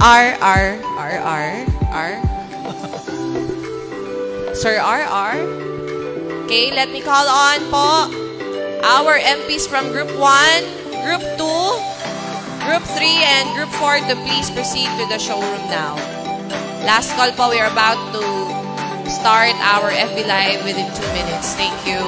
R. Sir RR. Okay, let me call on po our MPs from Group 1, Group 2, Group 3, and Group 4 to please proceed to the showroom now. Last call po, we are about to start our FB Live within 2 minutes. Thank you.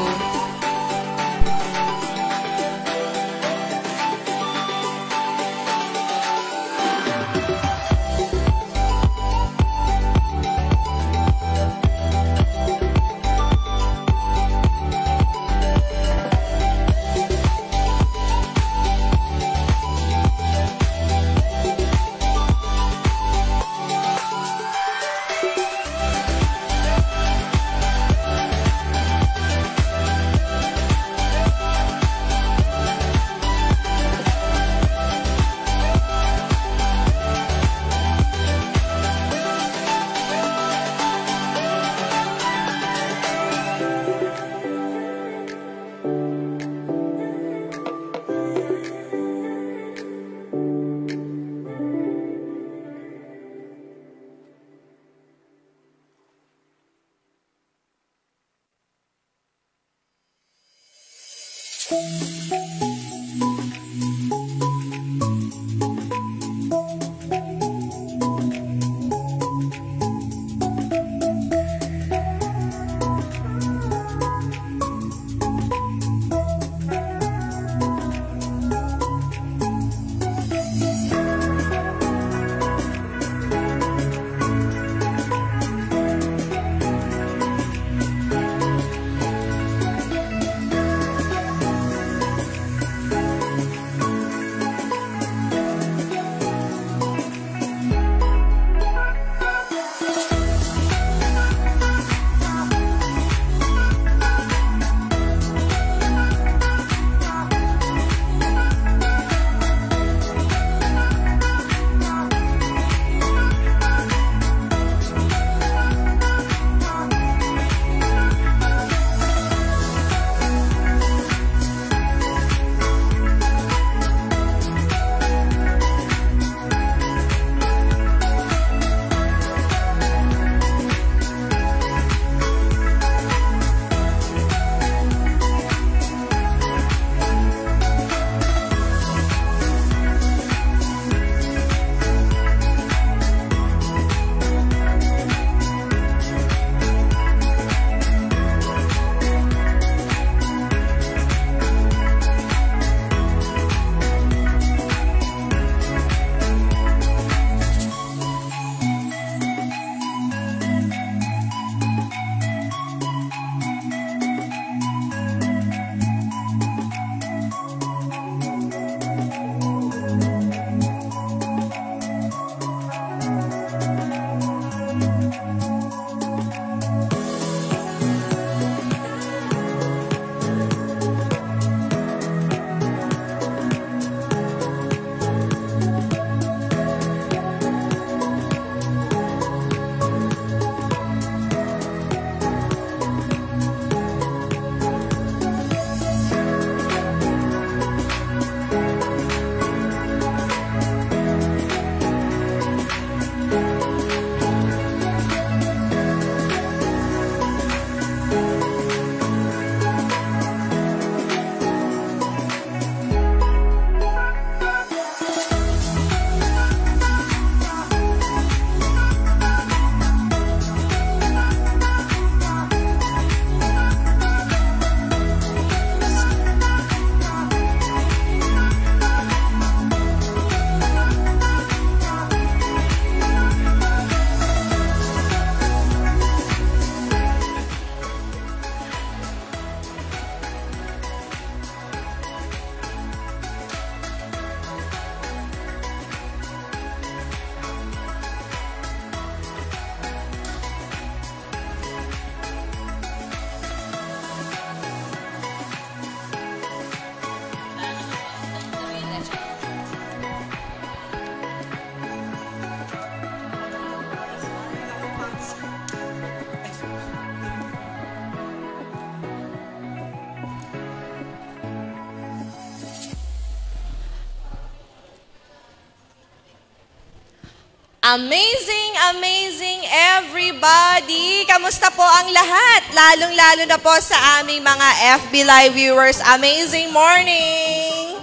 Amazing, amazing everybody! Kamusta po ang lahat? Lalong-lalo na po sa aming mga FB Live viewers. Amazing morning!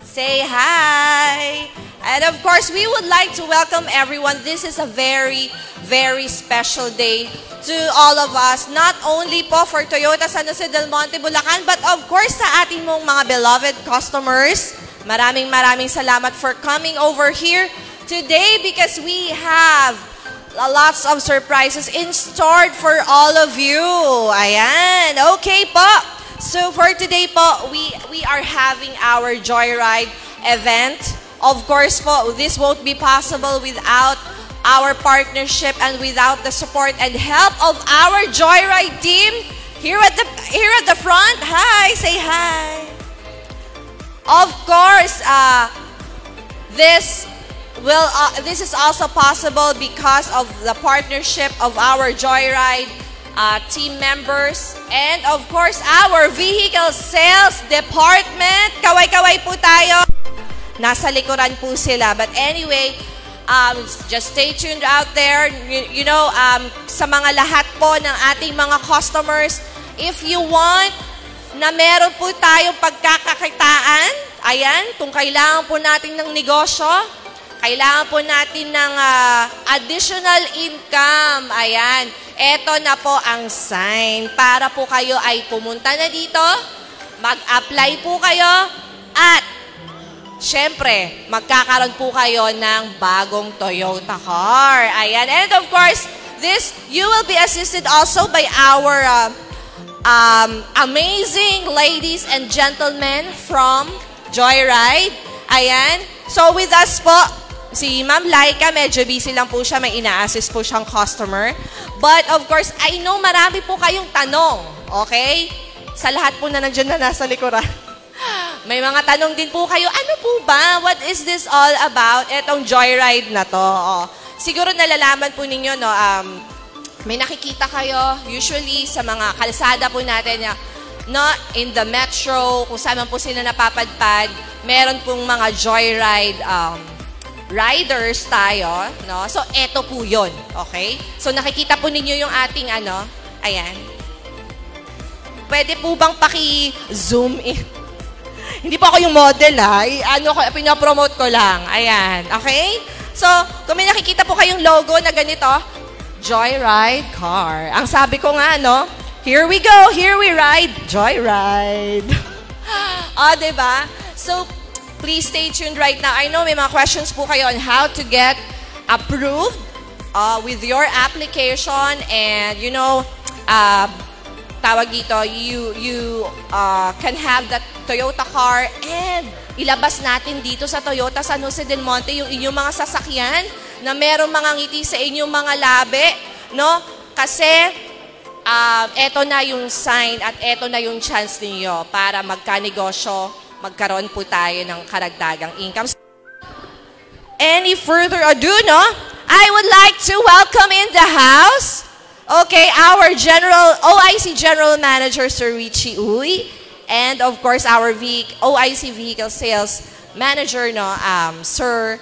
Say hi! And of course, we would like to welcome everyone. This is a very, very special day to all of us. Not only po for Toyota San Jose del Monte, Bulacan, but of course sa ating mong mga beloved customers. Maraming salamat for coming over here today because we have lots of surprises in store for all of you. Ayan. Okay po. So for today po, we are having our Joyride event. Of course po, this won't be possible without our partnership and without the support and help of our Joyride team here at the front. Hi, say hi. Of course, this is also possible because of the partnership of our Joyride team members and of course our vehicle sales department. Kaway-kaway po tayo. Nasa likuran po sila. But anyway, just stay tuned out there. You know, sa mga lahat po ng ating mga customers, if you want na meron po tayong pagkakakitaan, ayan, kung kailangan po natin ng negosyo, kailangan po natin ng additional income, ayan, eto na po ang sign para po kayo ay pumunta na dito, mag-apply po kayo, at syempre, magkakaroon po kayo ng bagong Toyota car. Ayan. And of course, you will be assisted also by our amazing ladies and gentlemen from Joyride. Ayan. So with us po, si Ma'am Laika, medyo busy lang po siya. May ina-assist po siyang customer. But of course, I know marami po kayong tanong. Okay? Sa lahat po na nandiyan na nasa likuran. May mga tanong din po kayo, ano po ba? What is this all about? Etong Joyride na to. Oh. Siguro nalalaman po ninyo, no, may nakikita kayo, usually sa mga kalsada po natin, no, in the metro, kung saan man po sila napapadpad, meron pong mga Joyride riders tayo. No? So, eto po yun. Okay? So, nakikita po ninyo yung ating, ayan. Pwede po bang paki-zoom in? Hindi po ako yung model, ha? Pinapromote ko lang. Ayan. Okay? So, kung may nakikita po kayong logo na ganito, Joyride car. Ang sabi ko nga, no? Here we go. Here we ride. Joyride. Diba? So, please stay tuned right now. I know may mga questions po kayo on how to get approved with your application and, you know, tawag dito, you can have that Toyota car and ilabas natin dito sa Toyota San Jose del Monte yung inyong mga sasakyan na merong mga ngiti sa inyong mga labi, no? Kasi eto na yung sign at eto na yung chance niyo para magkanegosyo, magkaroon po tayo ng karagdagang income. Any further ado, no? I would like to welcome in the house, okay, our OIC General Manager, Sir Richie Uy, and of course, our OIC Vehicle Sales Manager, no, Sir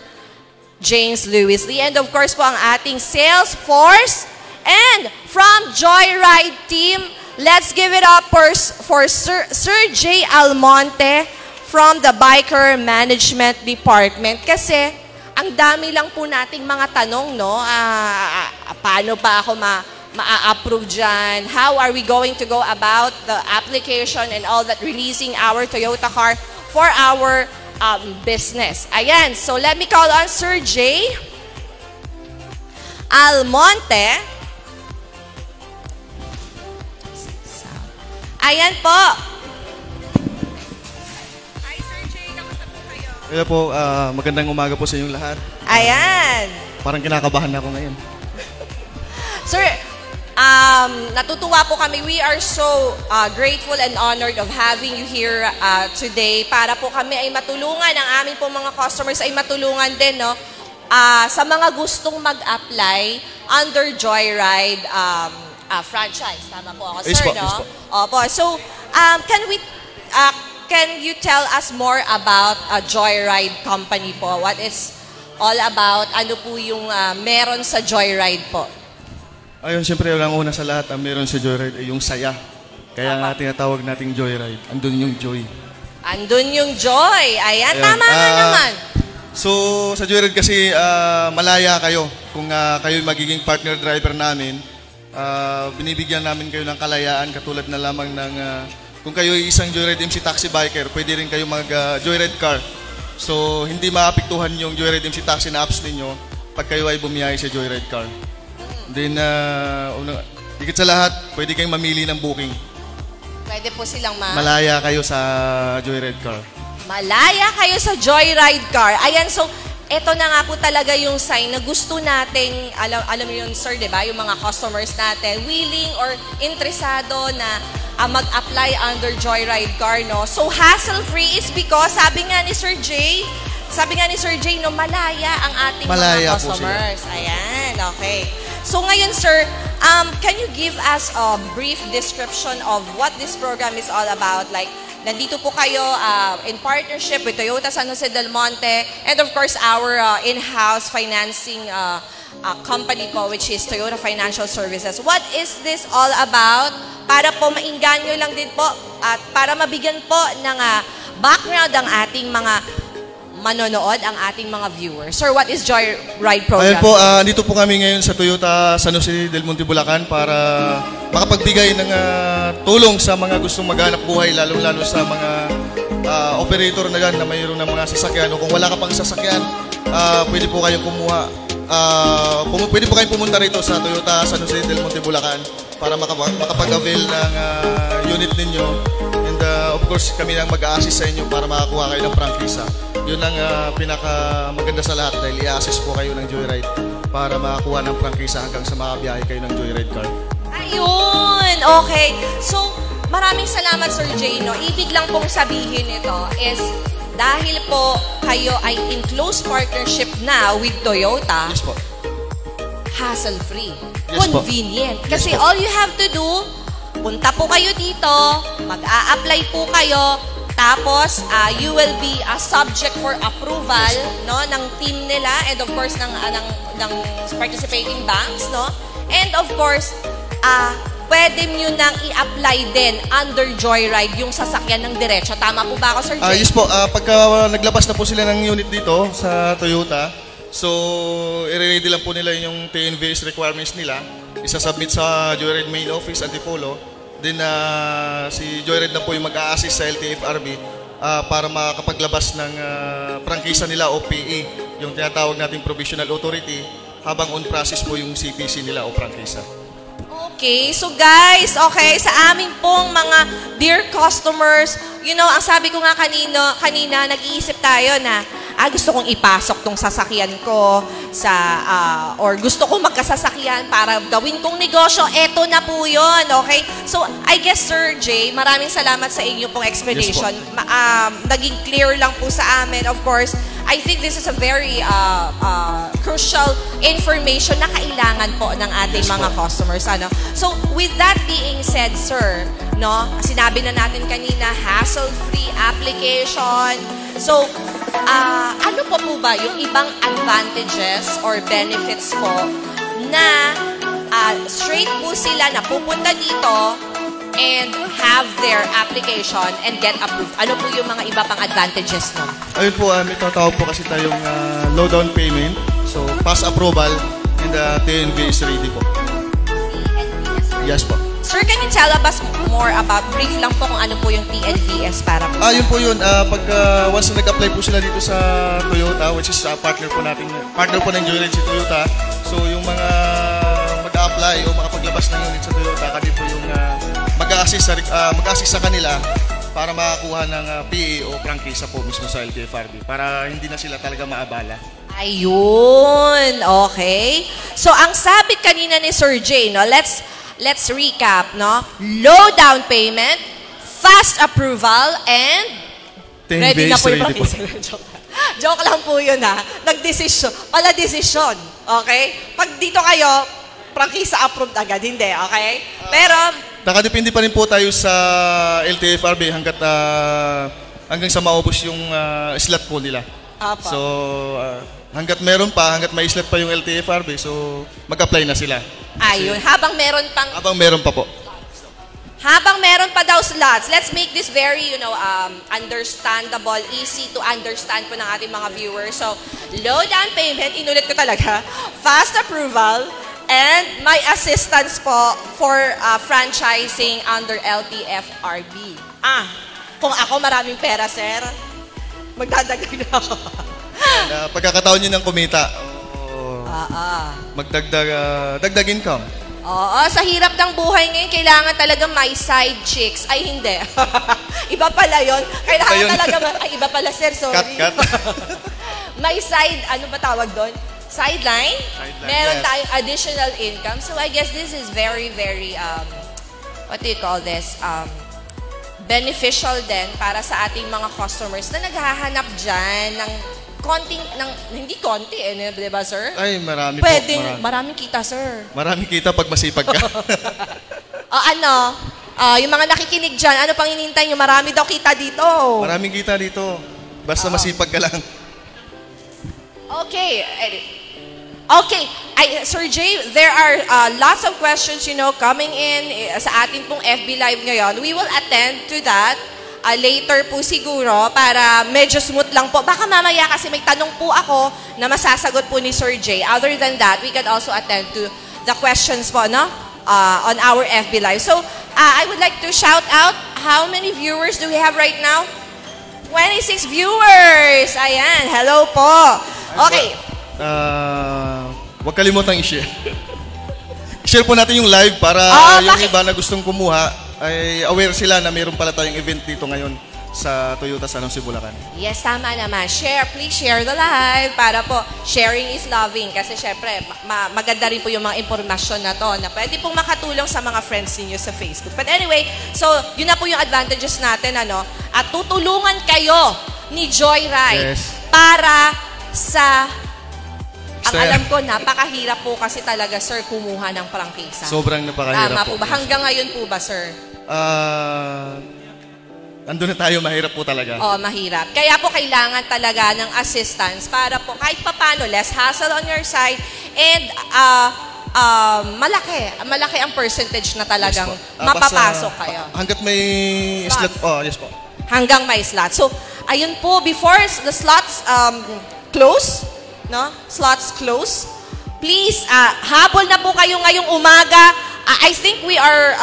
James Lewis Lee. And of course po, ang ating sales force. And from Joyride team, let's give it up for Sir J. Almonte from the Biker Management Department. Kasi, ang dami lang po nating mga tanong, no? Paano pa ako ma-approve dyan? How are we going to go about the application and all that, releasing our Toyota car for our business? Ayan, so let me call on Sir J. Almonte. Ayan po. Hi Sir J, kamusta po kayo? Hello po, magandang umaga po sa inyong lahat. Ayan. Parang kinakabahan ako ngayon. Sir, natutuwa po kami. We are so grateful and honored of having you here today para po kami ay matulungan, ang aming po mga customers ay matulungan din, no? Sa mga gustong mag-apply under Joyride franchise. Tama po ako, sir, no? Opo. So, can you tell us more about a Joyride company po? What is all about ano po yung meron sa Joyride po. Ayun, siyempre, walang una sa lahat, ang meron sa Joyride ay yung saya. Kaya nga tinatawag nating Joyride. Andun yung joy. Andun yung joy. Ayan, Ayun. tama nga naman. So, sa Joyride kasi, malaya kayo. Kung kayo magiging partner driver namin, binibigyan namin kayo ng kalayaan katulad na lamang ng, kung kayo ay isang Joyride MC taxi biker, pwede rin kayo mag-Joyride car. So, hindi maapektuhan yung Joyride MC taxi na apps ninyo pag kayo ay bumiyahe sa Joyride car. Then, higit sa lahat, pwede kayong mamili ng booking. Pwede po silang Malaya kayo sa Joyride car. Malaya kayo sa Joyride car. Ayan, so, eto na nga po talaga yung sign na gusto nating, alam mo yun, sir, di ba? Yung mga customers natin, willing or interesado na mag-apply under Joyride car, no? So, hassle-free is because, sabi nga ni Sir Jay, no, malaya ang ating Malaya mga customers. Ayan, okay. So, ngayon, sir, can you give us a brief description of what this program is all about? Like, nandito po kayo in partnership with Toyota San Jose del Monte and of course our in-house financing company po, which is Toyota Financial Services. What is this all about? Para po mainganyo lang din po at para mabigyan po ng background ang ating mga manonood, ang ating mga viewers. Sir, what is Joyride program? Ayun po, dito po kami ngayon sa Toyota San Jose del Monte, Bulacan para makapagbigay ng tulong sa mga gustong maghanap buhay, lalong-lalo sa mga operator na yan na mayroon ng mga sasakyan. O kung wala ka pang sasakyan, pwede po kayong kumuha. Pwede po kayong pumunta rito sa Toyota San Jose del Monte, Bulacan para makapag-avail ng unit ninyo. And of course, kami nang mag-a-assist sa inyo para makakuha kayo ng prangkisa. Yun ang pinakamaganda sa lahat dahil i-assist po kayo ng Joyride para makakuha ng prangkisa hanggang sa makabiyahe kayo ng Joyride car. Ayun! Okay. So, maraming salamat, Sir Jay. No? Ibig lang pong sabihin nito is dahil po kayo ay in close partnership na with Toyota, Yes po. hassle-free, Yes po. convenient. Yes Kasi po. all you have to do, punta po kayo dito, mag-a-apply po kayo, tapos you will be a subject for approval, no, ng team nila and of course ng participating banks, no? And of course, pwede nyo nang i-apply din under Joyride yung sasakyan ng diretso. Tama po ba ako, Sir Jay? Yes po, pagka naglabas na po sila ng unit dito sa Toyota, so i-ready lang po nila yung TNVS requirements nila, isa-submit sa Joyride main office, Antipolo. Then si Joyride na po yung mag-a-assist sa LTFRB para makapaglabas ng prangkisa nila o PE, yung tinatawag nating provisional authority, habang on process po yung CPC nila o prangkisa. Okay, so guys, okay, sa aming pong mga dear customers, you know, ang sabi ko nga kanina nag-iisip tayo na, gusto kong ipasok tong sasakyan ko sa, or gusto kong magkasasakyan para gawin kong negosyo, eto na po yun, okay? So, I guess, Sir Jay, maraming salamat sa inyo pong explanation. Yes Naging clear lang po sa amin, of course. I think this is a very crucial information na kailangan po ng ating mga customers. Ano? So, with that being said, sir, no, sinabi na natin kanina, hassle-free application. So, ano po ba yung ibang advantages or benefits po na straight po sila na pupunta dito and have their application and get approved? Ano po yung mga iba pang advantages nun? Ayun po, may tatawag po kasi tayong low down payment, so pass approval, and TNV is ready po. Yes po. Sir, can you tell us more about, brief lang po kung ano po yung TNVS para po? Yun po yun. Pag once na nag-apply po sila dito sa Toyota, which is partner po ng Joyride si Toyota. So yung mga mag-apply o makapaglabas ng unit sa Toyota, kami po yung mag-assist sa kanila para makakuha ng PE o prangkisa po mismo sa LTFRB para hindi na sila talaga maabala. Ayun, okay. So ang sabi kanina ni Sir Jay, no, let's recap, no? Low down payment, fast approval, and ready na po yung prangkisa. Joke lang po yun, ha? Nagdesisyon. Pala-desisyon. Okay? Pag dito kayo, prangkisa approved agad. Hindi, okay? Pero, nakadepende pa rin po tayo sa LTFRB hanggang sa maubos yung slot po nila. Apa. So, hanggat meron pa, hanggat may slot pa yung LTFRB, so mag-apply na sila. Ayun, habang meron pa po. Habang meron pa daw slots, let's make this very, understandable, easy to understand po ng ating mga viewers. So, low down payment, inulit ko talaga, fast approval, and may assistance po for franchising under LTFRB. Kung ako maraming pera, sir, magdadagdag na ako. Pagkakataon nyo ng kumita, dagdag income. Oo, sa hirap ng buhay ngayon, kailangan talaga may side chicks. Ay, hindi. Iba pala yun. Kailangan talaga, iba pala, sir, sorry. Cut. May side, ano ba tawag doon? Sideline? Meron yes. tayong additional income. So, I guess this is very, very, what do you call this? Beneficial din para sa ating mga customers na naghahanap dyan ng hindi konti di ba, sir? Ay, marami Pwedeng, po. maraming kita, sir. Maraming kita pag masipag ka. Yung mga nakikinig dyan, ano pang hinihintay nyo? Marami daw kita dito. Maraming kita dito. Basta masipag ka lang. Okay. Sir Jay, there are lots of questions, coming in sa ating pong FB Live ngayon. We will attend to that later po siguro para medyo smooth lang po. Baka mamaya kasi may tanong po ako na masasagot po ni Sir Jay. Other than that, we can also attend to the questions po, on our FB Live. So, I would like to shout out, how many viewers do we have right now? 26 viewers! Ayan, hello po. Okay. Huwag kalimutang i-share. I-share po natin yung live para yung iba na gustong kumuha ay aware sila na mayroon pala tayong event dito ngayon sa Toyota San Jose, Bulacan. Yes, tama naman. Please share the live para po sharing is loving. Kasi syempre, maganda rin po yung mga impormasyon na to na pwede pong makatulong sa mga friends ninyo sa Facebook. But anyway, so yun na po yung advantages natin, at tutulungan kayo ni Joyride para sa... Ang alam ko, napakahirap po kasi talaga, sir, kumuha ng prangkisa. Sobrang napakahirap po. Ba? Hanggang ngayon po ba, sir? Andun na tayo, mahirap po talaga. Mahirap. Kaya po kailangan talaga ng assistance para po kahit papano, less hassle on your side, and malaki ang percentage na talagang mapapasok kayo. Hanggat may slot. Yes po. Hanggang may slot. So, ayun po, before the slots close, slots close. Please, habol na po kayo ngayong umaga. I think we are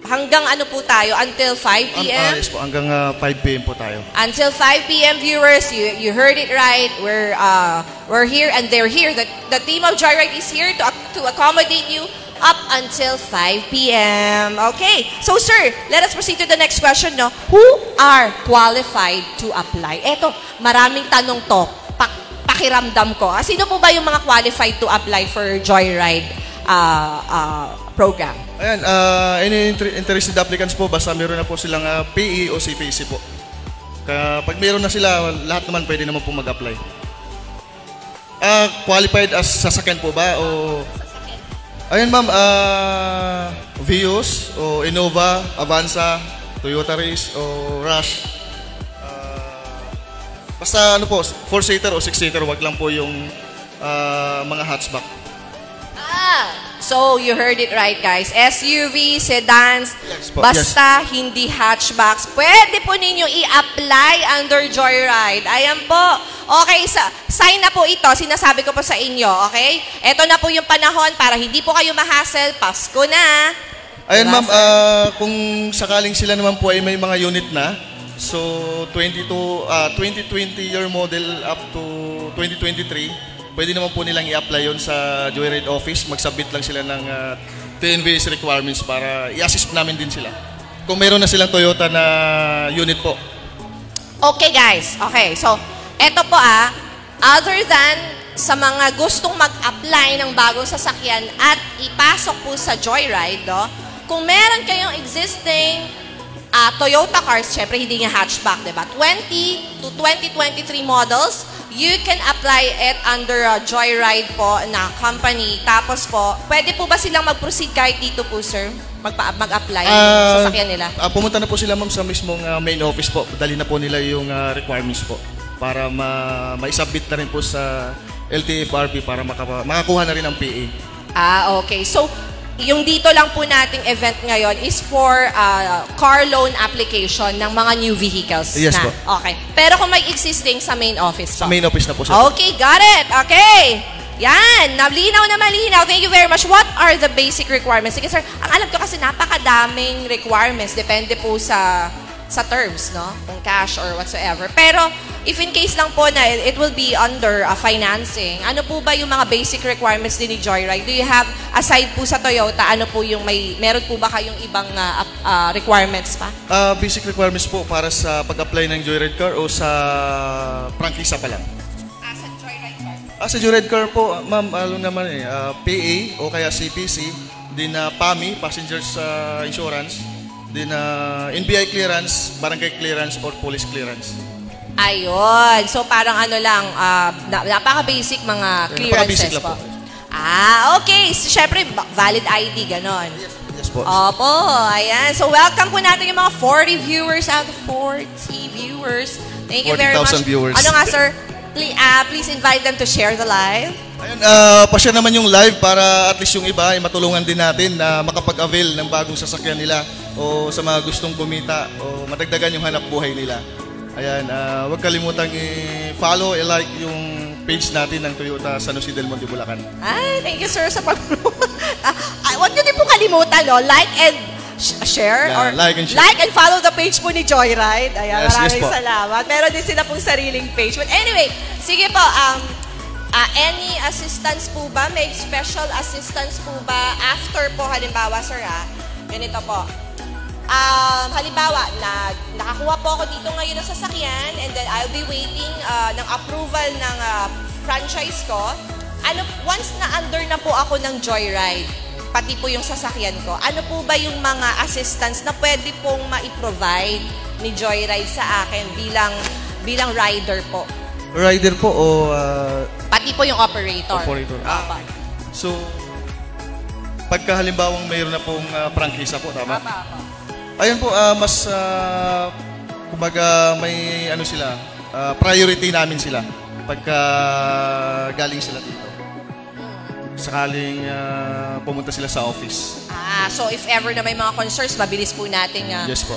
hanggang po tayo? Until 5 p.m.? Yes po, hanggang 5 p.m. po tayo. Until 5 p.m. viewers, you heard it right. We're here and they're here. The team of Joyride is here to accommodate you up until 5 p.m. Okay. So, sir, let us proceed to the next question, Who are qualified to apply? Eto, maraming tanong to. Pakiramdam ko. Sino po ba yung mga qualified to apply for Joyride program? Ayan, any interested applicants po, basta meron na po silang PE o CPC po. Pag meron na sila, lahat naman pwede naman po mag-apply. Qualified as sasakyan po ba? O... Ayan ma'am, Vios o Innova, Avanza, Toyota Race o Rush. Basta 4-seater o 6-seater, wag lang po yung mga hatchback. So you heard it right, guys. SUV, sedans, basta hindi hatchbacks. Pwede po ninyo i-apply under Joyride. Ayan po. Okay, sign na po ito. Sinasabi ko po sa inyo, okay? Ito na po yung panahon para hindi po kayo ma-hassle. Pasko na. Ayan ma'am, kung sakaling sila naman po ay may mga unit na, so 2020 year model up to 2023, pwede naman po nilang i-apply yun sa Joyride office. Mag-submit lang sila ng TNVS requirements para i-assist namin din sila. Kung meron na silang Toyota na unit po. Okay guys, okay. So, eto po other than sa mga gustong mag-apply ng bagong sasakyan at ipasok po sa Joyride, kung meron kayong existing Toyota cars, syempre hindi nga hatchback, diba? 20 to 2023 models, you can apply it under a Joyride po na company. Tapos po, pwede po ba silang mag-proceed kahit dito po, sir? Mag-apply sa sasakyan nila? Pumunta na po sila ma'am sa mismong main office po. Dali na po nila yung requirements po para ma-submit na rin po sa LTFRB para makakuha na rin ang PA. Okay. So, yung dito lang po nating event ngayon is for car loan application ng mga new vehicles Yes na. po. Okay. Pero kung may existing sa main office po. Sa main office na po siya. Okay, got it. Okay. Yan. Malinaw na malinaw. Thank you very much. What are the basic requirements? Sige, sir. Ang alam ko kasi napakadaming requirements. Depende po sa terms, no? Kung cash or whatsoever. Pero, if in case lang po na it will be under financing, ano po ba yung mga basic requirements din ni Joyride? Do you have, aside po sa Toyota, ano po yung meron po ba kayong ibang requirements pa? Basic requirements po para sa pag-apply ng Joyride car o sa prangkisa pa lang? Sa Joyride car? Sa Joyride car po, ma'am, naman PA o kaya CPC, din PAMI, Passengers Insurance, din NBI clearance, barangay clearance, or police clearance. Ayun. So, parang ano lang, napaka-basic mga clearances po. Okay. So, syempre, valid ID, ganon. Yes po. Opo, ayan. So, welcome po natin yung mga 40 viewers out of 40 viewers. Thank you very much. 40,000 viewers. Ano nga, sir? Please invite them to share the live. Ayun, pa-share naman yung live para at least yung iba ay matulungan din natin na makapag-avail ng bagong sasakyan nila o sa mga gustong kumita o madagdagan yung hanap buhay nila. Ayan, huwag kalimutang i-follow, i-like yung page natin ng Toyota San Jose del Monte, Bulacan. Ay, thank you, sir, sa huwag nyo din po kalimutan, no? Like and share Yeah, or like and share. like and follow the page po ni Joyride. Ayan, Yes, maraming yes po. salamat. Meron din sila pong sariling page. But anyway, sige po, any assistance po ba? May special assistance po ba after po, halimbawa, sir, ganito po. Halimbawa, nakakuha po ako dito ngayon ng sasakyan and then I'll be waiting ng approval ng franchise ko. Once na under na po ako ng Joyride, pati po yung sasakyan ko, ano po ba yung mga assistance na pwede pong ma-provide ni Joyride sa akin bilang rider po? Rider po o... Pati po yung operator. Operator. Opo. So, pagka halimbawang mayroon na pong prangkisa po, tama? Opo. Ayun po, mas, kumbaga may ano sila, priority namin sila pagka galing sila dito. Sakaling pumunta sila sa office. So if ever na may mga concerns, mabilis po natin Yes po.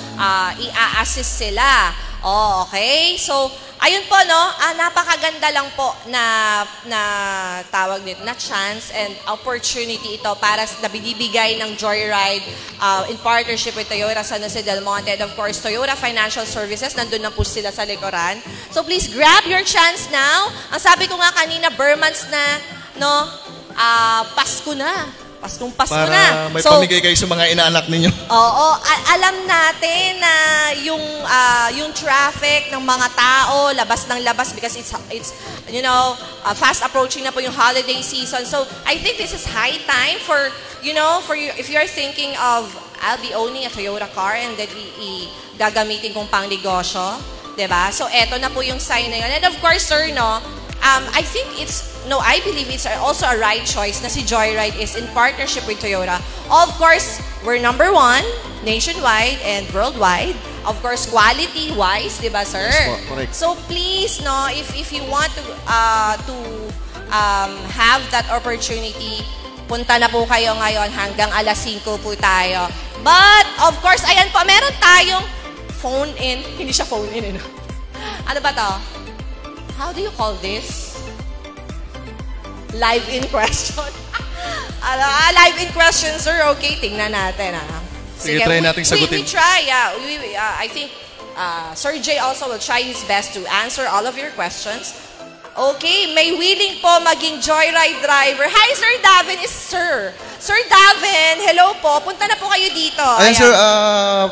i-assist sila. Okay. So, ayun po, no? Napakaganda lang po na tawag nito, na chance and opportunity ito para na binibigay ng Joyride in partnership with Toyota San Jose del Monte and of course, Toyota Financial Services. Nandun na po sila sa likuran. So, please grab your chance now. Ang sabi ko nga kanina, Burmans na, no? Pasko na. Paskong Pasko na. Para may pamigay kayo sa mga inaanak ninyo. Oo. Alam natin na yung traffic ng mga tao, labas ng labas because it's fast approaching na po yung holiday season. So, I think this is high time for you, if you're thinking of, I'll be owning a Toyota car and then gagamitin kong pang negosyo. Diba? So, eto na po yung sign na yun. And of course, sir, no, I believe it's also a right choice na si Joyride is in partnership with Toyota. Of course, we're number 1 nationwide and worldwide. Of course, quality-wise, di ba, sir? Yes po, correct. So please, no, if you want to have that opportunity, punta na po kayo ngayon hanggang alas 5 po tayo. But, of course, ayan po, meron tayong phone-in. Hindi siya phone-in, Ano ba to? How do you call this? Live-in question. Live-in question, sir. Okay, tingnan natin. Sige, try natin sagutin. We try, yeah. I think Sir Jay also will try his best to answer all of your questions. Okay, may willing po maging Joyride driver. Hi, Sir Davin is Sir. Sir Davin, hello po. Punta na po kayo dito. Ayan, sir,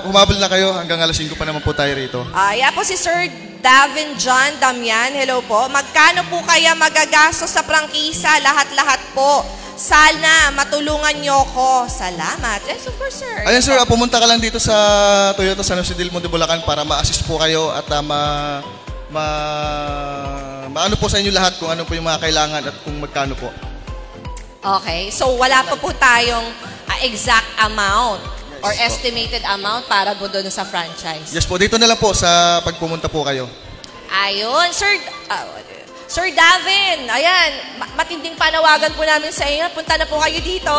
humabol na kayo. Hanggang alas 5 pa naman po tayo rito. Ayan po si Sir Davin John Damian. Hello po. Magkano po kaya magagastos sa prangkisa? Lahat-lahat po. Sana matulungan nyo ko. Salamat. Yes, of course, sir. Ayan, sir, pumunta ka lang dito sa Toyota San Jose del Monte, Bulacan para ma-assist po kayo at maano po sa inyo lahat kung ano po yung mga kailangan at kung magkano po. Okay. So, wala pa po tayong exact amount or estimated amount para po doon sa franchise. Yes po, dito na lang po sa pagpumunta po kayo. Ayun, Sir Davin, ayan, matinding panawagan po namin sa inyo. Punta na po kayo dito.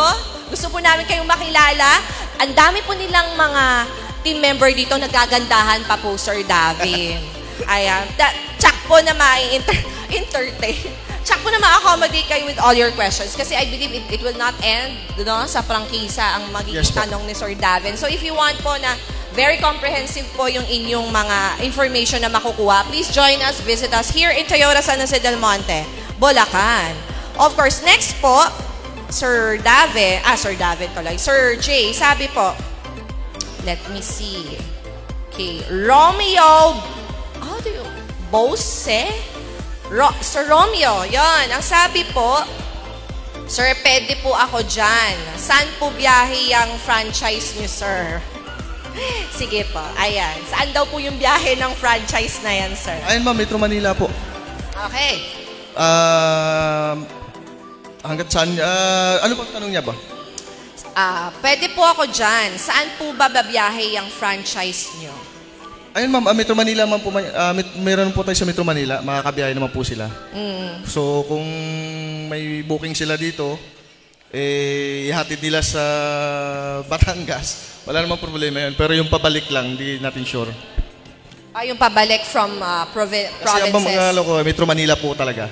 Gusto po namin kayong makilala. Ang dami po nilang mga team member dito, nagagandahan pa po, Sir Davin. Ayan, tsak po na entertain. Tsak po na ma-accommodate kayo with all your questions kasi I believe it will not end sa prangkisa ang magiging tanong ni Sir Davin. So if you want po na very comprehensive po yung inyong mga information na makukuha, please join us, visit us here in Toyota San Jose del Monte, Bulacan. Of course, next po, Sir Jay, sabi po, let me see. Okay, Romeo, Sir Romeo, yon. Ang sabi po, Sir, pwede po ako dyan. Saan po biyahe yung franchise niyo, sir? Sige po, ayan. Saan daw po yung biyahe ng franchise na yan, sir? Ayun ma'am, Metro Manila po. Okay. Hanggat saan, ano bang tanong niya ba? Pwede po ako dyan. Saan po ba babiyahe yung franchise niyo? Ayun ma'am, Metro Manila ma'am po, meron po tayo sa Metro Manila, makakabiyahe naman po sila. So kung may booking sila dito, ihatid nila sa Batangas, wala namang problema yun. Pero yung pabalik lang, hindi natin sure. Yung pabalik from provinces? Kasi ang mga Metro Manila po talaga.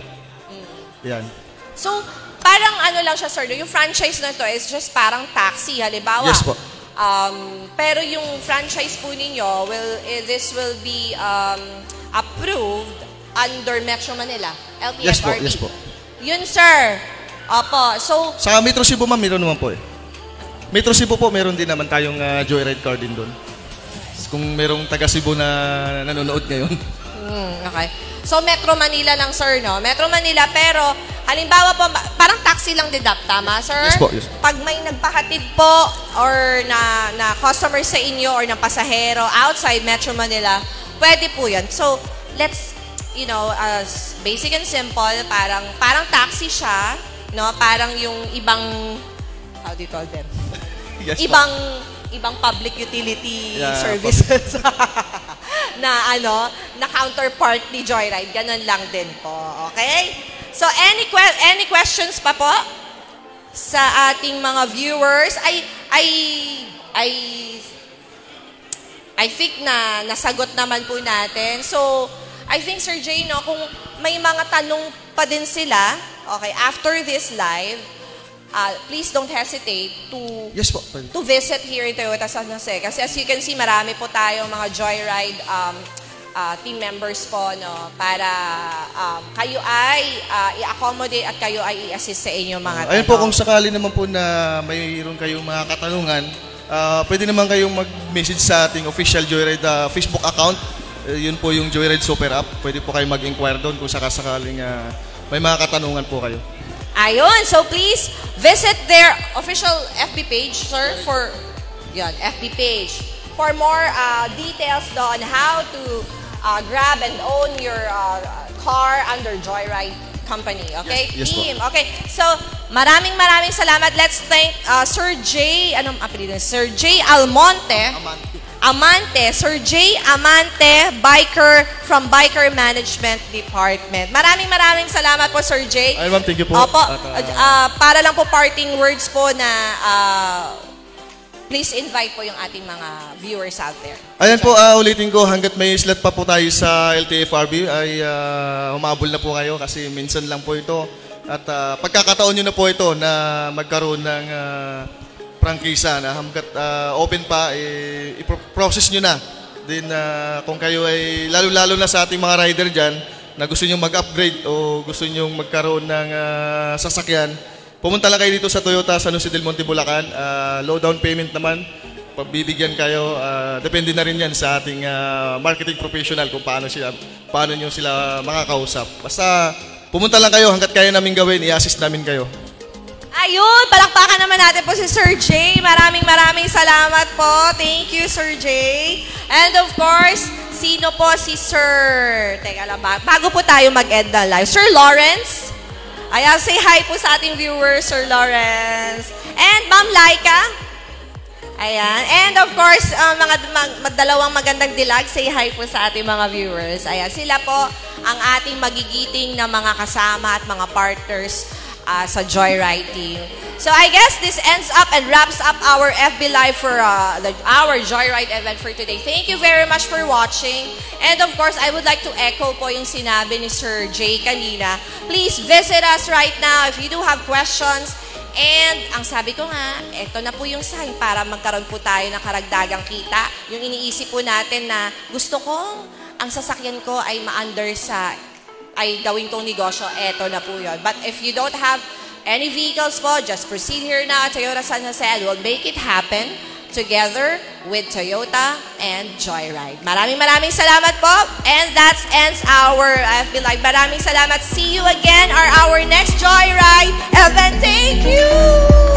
Yan. So, parang ano lang siya, sir, yung franchise na to is just parang taxi, halimbawa. Yes po. Pero yung franchise po ninyo, this will be approved under Metro Manila, LTFRB. Yes po. Yun, sir. Opo. So, sa Metro Cebu, ma'am, meron naman po Metro Cebu po, meron din naman tayong joyride car din doon. Kung merong taga Cebu na nanonood ngayon. Okay. So, Metro Manila lang, sir, no? Metro Manila, pero halimbawa po, parang taxi lang deduct, tama, sir? Yes po, yes. Pag may nagpahatid po or na customer sa inyo or ng pasahero outside Metro Manila, pwede po yan. So, let's, as basic and simple, parang taxi siya, no? Parang yung ibang, how do you call them? Yes, ibang public utility services na counterpart ni Joyride. Ganun lang din po. Okay? So, any questions pa po sa ating mga viewers? I think na nasagot naman po natin. So, I think, Sir Jay, kung may mga tanong pa din sila, okay, after this live, please don't hesitate to visit here in Toyota San Jose. Kasi as you can see, marami po tayong mga Joyride team members po, no, para kayo ay i-accommodate at kayo ay i-assist sa inyong mga tanong. Ayun po, kung sakali naman po na mayroon kayong mga katanungan, pwede naman kayong mag-message sa ating official Joyride Facebook account. Yun po yung Joyride Super App. Pwede po kayo mag-inquire doon kung sakasakaling may mga katanungan po kayo. Ayun, so please visit their official FB page, sir, for FB page for more details on how to grab and own your car under Joyride Company. Okay, yes, team. Okay, so maraming salamat. Let's thank Sir Jay. Anong apelido? Sir Jay Amante, Sir Jay Amante, biker from Biker Management Department. Maraming salamat po, Sir Jay. Ay, ma'am, thank you po. Opo, para lang po parting words po na please invite po yung ating mga viewers out there. Ayan po, ulitin ko, hanggat may slot pa po tayo sa LTFRB, ay humabol na po kayo kasi minsan lang po ito. At pagkakataon nyo na po ito na magkaroon ng prangkisa na hanggat open pa, i-process nyo na. Then kung kayo ay lalo-lalo na sa ating mga rider dyan na gusto nyo mag-upgrade o gusto nyo magkaroon ng sasakyan, pumunta lang kayo dito sa Toyota San Jose del Monte, Bulacan. Low down payment naman, pagbibigyan kayo. Depende na rin yan sa ating marketing professional kung paano nyo sila makakausap. Basta pumunta lang kayo, hanggat kaya namin gawin, i-assist namin kayo. Ayun, palakpakan naman natin po si Sir Jay. Maraming salamat po. Thank you, Sir Jay. And of course, sino po si Sir? Teka lang, bago po tayo mag-end na live. Sir Lawrence? Ayan, say hi po sa ating viewers, Sir Lawrence. And Ma'am Laika? Ayan. And of course, dalawang magandang dilag, say hi po sa ating mga viewers. Ayan, sila po ang ating magigiting na mga kasama at mga partners sa Joyride team. So I guess this ends up and wraps up our FB Live for our Joyride event for today. Thank you very much for watching. And of course, I would like to echo po yung sinabi ni Sir Jay kanina. Please visit us right now if you do have questions. And ang sabi ko nga, ito na po yung sign para magkaroon po tayo ng karagdagang kita. Yung iniisip po natin na gusto kong ang sasakyan ko ay ma-under ay gawin kong negosyo, ito na po yun. But if you don't have any vehicles po, just proceed here now at Toyota San Jose and we'll make it happen together with Toyota and Joyride. Maraming salamat po. And that ends our FB Live. Maraming salamat. See you again on our next Joyride event. Thank you!